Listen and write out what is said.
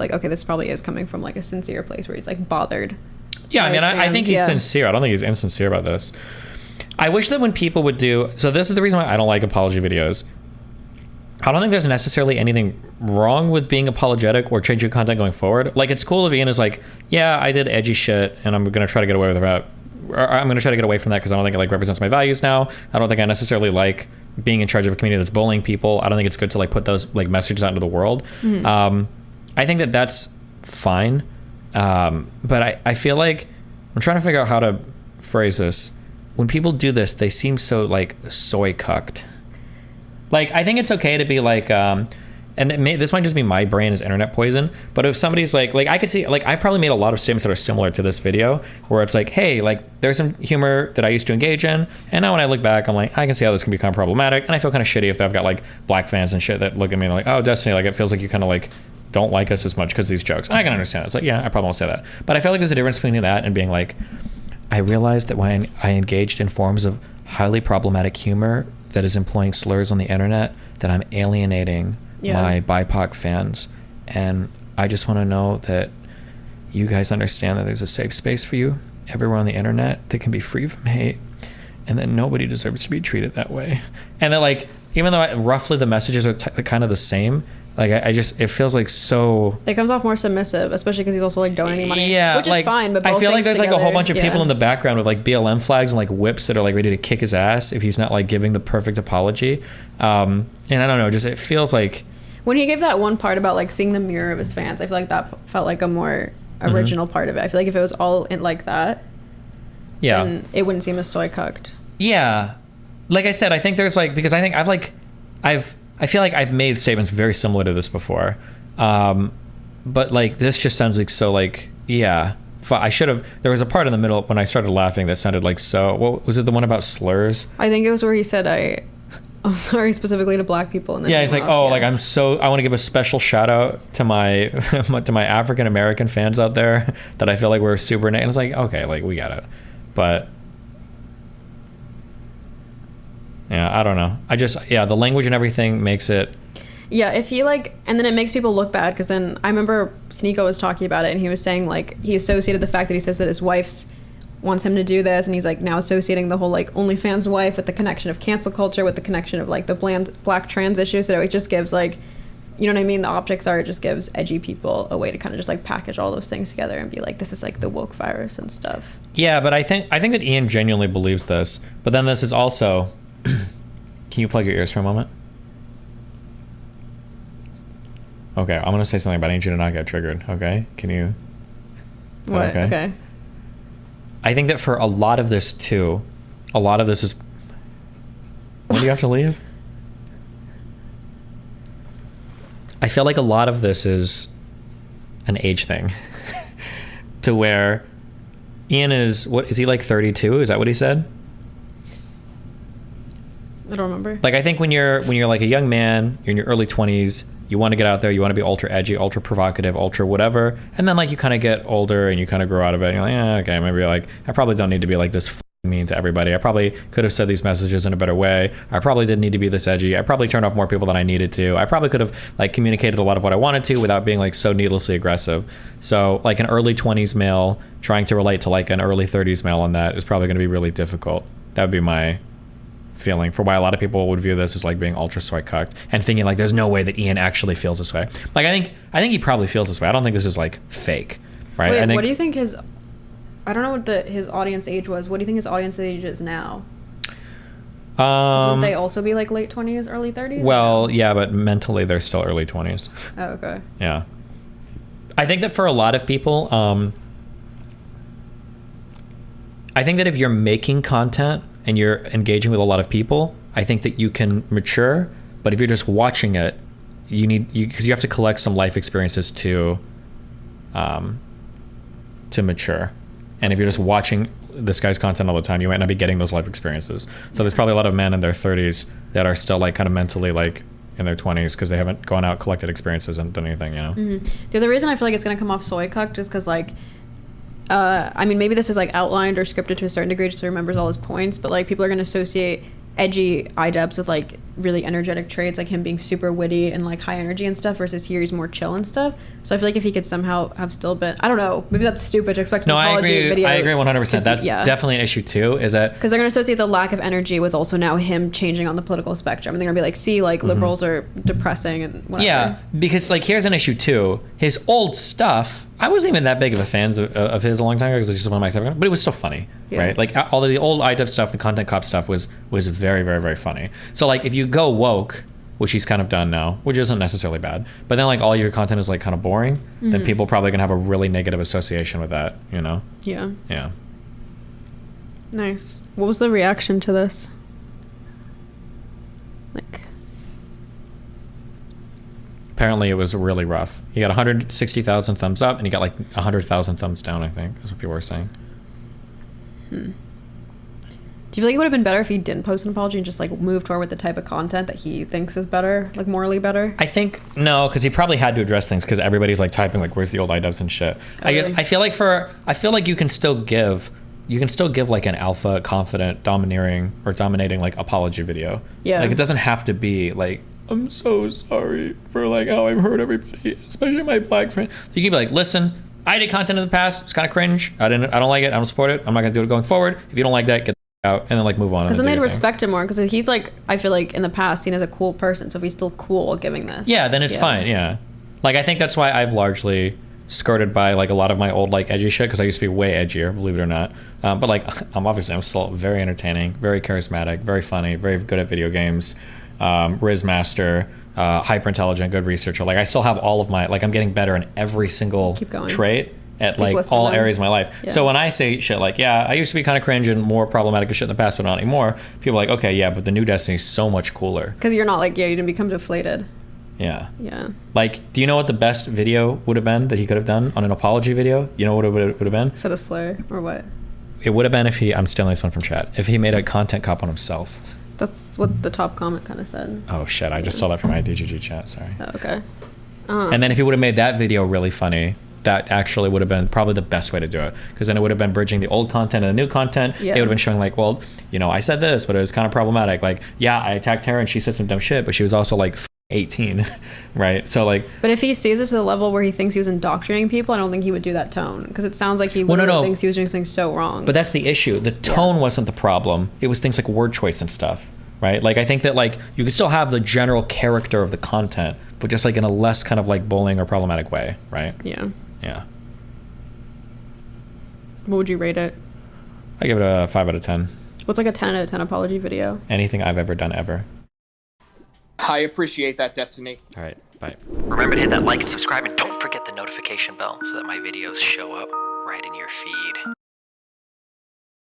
like, okay, this probably is coming from like a sincere place where he's like bothered. Yeah, I mean, I think he's sincere. I don't think he's insincere about this. I wish that when people would do, so this is the reason why I don't like apology videos. I don't think there's necessarily anything wrong with being apologetic or changing content going forward. Like, it's cool if Ian is like, yeah, I did edgy shit and I'm going to try to get away with that. Or I'm going to try to get away from that because I don't think it like represents my values now. I don't think I necessarily like being in charge of a community that's bullying people. I don't think it's good to like put those like messages out into the world. I think that that's fine. But I feel like I'm trying to figure out how to phrase this. When people do this, they seem so like soy cucked. Like, I think it's okay to be like, and this might just be my brain is internet poison, but if somebody's like I could see, like, I've probably made a lot of statements that are similar to this video where it's like, hey, like, there's some humor that I used to engage in, and now when I look back, I'm like, I can see how this can become problematic, and I feel kind of shitty if I've got like black fans and shit that look at me like, oh, Destiny, like, it feels like you kind of like don't like us as much because these jokes. And I can understand it. It's like, yeah, I probably won't say that, but I feel like there's a difference between that and being like, I realized that when I engaged in forms of highly problematic humor that is employing slurs on the internet, that I'm alienating my BIPOC fans. And I just want to know that you guys understand that there's a safe space for you everywhere on the internet that can be free from hate, and that nobody deserves to be treated that way. And that, like, even though roughly the messages are kind of the same, like, I just, it feels like so... It comes off more submissive, especially because he's also, like, donating money. Yeah, which is fine, but both I feel like there's, together, like, a whole bunch of people in the background with, like, BLM flags and, like, whips that are, like, ready to kick his ass if he's not, like, giving the perfect apology. And I don't know, just, it feels like... When he gave that one part about, like, seeing the mirror of his fans, I feel like that felt like a more original part of it. I feel like if it was all in like that, then it wouldn't seem as soy cucked. Yeah. Like I said, I think there's, like, because I think I feel like I've made statements very similar to this before. But, like, this just sounds like so, like, yeah. I should have... There was a part in the middle when I started laughing that sounded like so... What was it, the one about slurs? I think it was where he said, I'm sorry specifically to black people. And then he's like, like, I want to give a special shout out to my to my African American fans out there that I feel like we're super... And it's like, okay, like, we got it. But... Yeah, I don't know. The language and everything makes it... Yeah, if he, like... And then it makes people look bad, because then... I remember Sneeko was talking about it, and he was saying, like, he associated the fact that he says that his wife's wants him to do this, and he's, like, now associating the whole, like, OnlyFans wife with the connection of cancel culture, with the connection of, like, the black trans issue, so it just gives, like... You know what I mean? The optics are, it just gives edgy people a way to kind of just, like, package all those things together and be like, this is, like, the woke virus and stuff. Yeah, but I think that Ian genuinely believes this, but then this is also... Can you plug your ears for a moment? Okay, I'm gonna say something, but I need you to not get triggered, okay? Can you... What? Okay. I think that for a lot of this too, a lot of this is... When do you have to leave? I feel like a lot of this is an age thing. To where Ian is... What is he, like 32? Is that what he said? I don't remember. Like, I think when you're like a young man, you're in your early 20s, you want to get out there, you want to be ultra edgy, ultra provocative, ultra whatever, and then, like, you kind of get older and you kind of grow out of it, and you're like, yeah, okay, maybe, like, I probably don't need to be like this mean to everybody. I probably could have said these messages in a better way. I probably didn't need to be this edgy. I probably turned off more people than I needed to. I probably could have, like, communicated a lot of what I wanted to without being, like, so needlessly aggressive. So, like, an early 20s male trying to relate to, like, an early 30s male on that is probably going to be really difficult. That would be my feeling for why a lot of people would view this as, like, being ultra soy cucked and thinking, like, there's no way that Ian actually feels this way. Like, I think he probably feels this way. I don't think this is, like, fake, right? Wait, what do you think his... I don't know what his audience age was. What do you think his audience age is now? Would they also be, like, late 20s, early 30s? Well, yeah, but mentally they're still early 20s. Oh, okay. Yeah. I think that for a lot of people, I think that if you're making content and you're engaging with a lot of people, I think that you can mature. But if you're just watching it, because you have to collect some life experiences to mature. And if you're just watching this guy's content all the time, you might not be getting those life experiences. So there's probably a lot of men in their 30s that are still, like, kind of mentally, like, in their 20s because they haven't gone out, collected experiences, and done anything, you know? Mm-hmm. The other reason I feel like it's going to come off soy cucked is because, like, I mean, maybe this is, like, outlined or scripted to a certain degree just so he remembers all his points, but, like, people are going to associate edgy iDubbz with like really energetic traits, like him being super witty and like high energy and stuff, versus here he's more chill and stuff. So I feel like if he could somehow have still been, I don't know, maybe that's stupid to expect an apology video. I agree 100%. That's definitely an issue too, is that because they're going to associate the lack of energy with also now him changing on the political spectrum, and they're going to be like, see, like liberals are depressing and whatever. Yeah, because like here's an issue too. His old stuff, I wasn't even that big of a fan of his a long time ago because it's just one of my favorite, but it was still funny, right? Like all of the old iDubbz stuff, the Content Cop stuff was very, very, very funny. So like if you go woke, which he's kind of done now, which isn't necessarily bad, but then like all your content is like kind of boring, then people probably gonna have a really negative association with that, you know? Yeah. Yeah. Nice. What was the reaction to this? Like, apparently it was really rough. He got 160,000 thumbs up and he got like 100,000 thumbs down, I think, is what people were saying. Do you feel like it would have been better if he didn't post an apology and just like moved forward with the type of content that he thinks is better, like morally better? I think no, because he probably had to address things because everybody's like typing like, "Where's the old iDubbz and shit." Really? I feel like you can still give like an alpha, confident, dominating like apology video. Yeah. Like it doesn't have to be like, "I'm so sorry for like how I've hurt everybody, especially my black friend." You can be like, "Listen, I did content in the past. It's kind of cringe. I don't like it. I don't support it. I'm not gonna do it going forward. If you don't like that, get out and then like move on." Because then they'd respect him more, because he's like, I feel like in the past seen as a cool person, so if he's still cool giving this, then it's fine. Yeah, like I think that's why I've largely skirted by like a lot of my old like edgy shit, because I used to be way edgier, believe it or not. But like I'm still very entertaining, very charismatic, very funny, very good at video games, Riz master, hyper intelligent, good researcher. Like I still have all of my, like I'm getting better in every single trait at like all areas of my life. Yeah. So when I say shit like, yeah, I used to be kind of cringe and more problematic and shit in the past, but not anymore, people are like, okay, yeah, but the new Destiny is so much cooler. Because you're not like, you didn't become deflated. Yeah. Yeah. Like, do you know what the best video would have been that he could have done on an apology video? You know what it would have been? Said a slur or what? It would have been if I'm stealing this one from chat, if he made a content cop on himself. That's what the top comment kind of said. Oh shit, I just saw that from my DGG chat, sorry. Oh, okay. And then if he would have made that video really funny, that actually would have been probably the best way to do it, because then it would have been bridging the old content and the new content. It would have been showing like, well, you know, I said this, but it was kind of problematic. Like, yeah, I attacked her and she said some dumb shit, but she was also like 18, right? So like, but if he sees it to the level where he thinks he was indoctrinating people, I don't think he would do that tone, because it sounds like he literally thinks he was doing something so wrong. But that's the issue. The tone wasn't the problem. It was things like word choice and stuff, right? Like I think that like you could still have the general character of the content, but just like in a less kind of like bullying or problematic way, right? Yeah. Yeah. What would you rate it? I give it a 5 out of 10. What's like a 10 out of 10 apology video? Anything I've ever done ever. I appreciate that, Destiny. All right, bye. Remember to hit that like and subscribe, and don't forget the notification bell so that my videos show up right in your feed.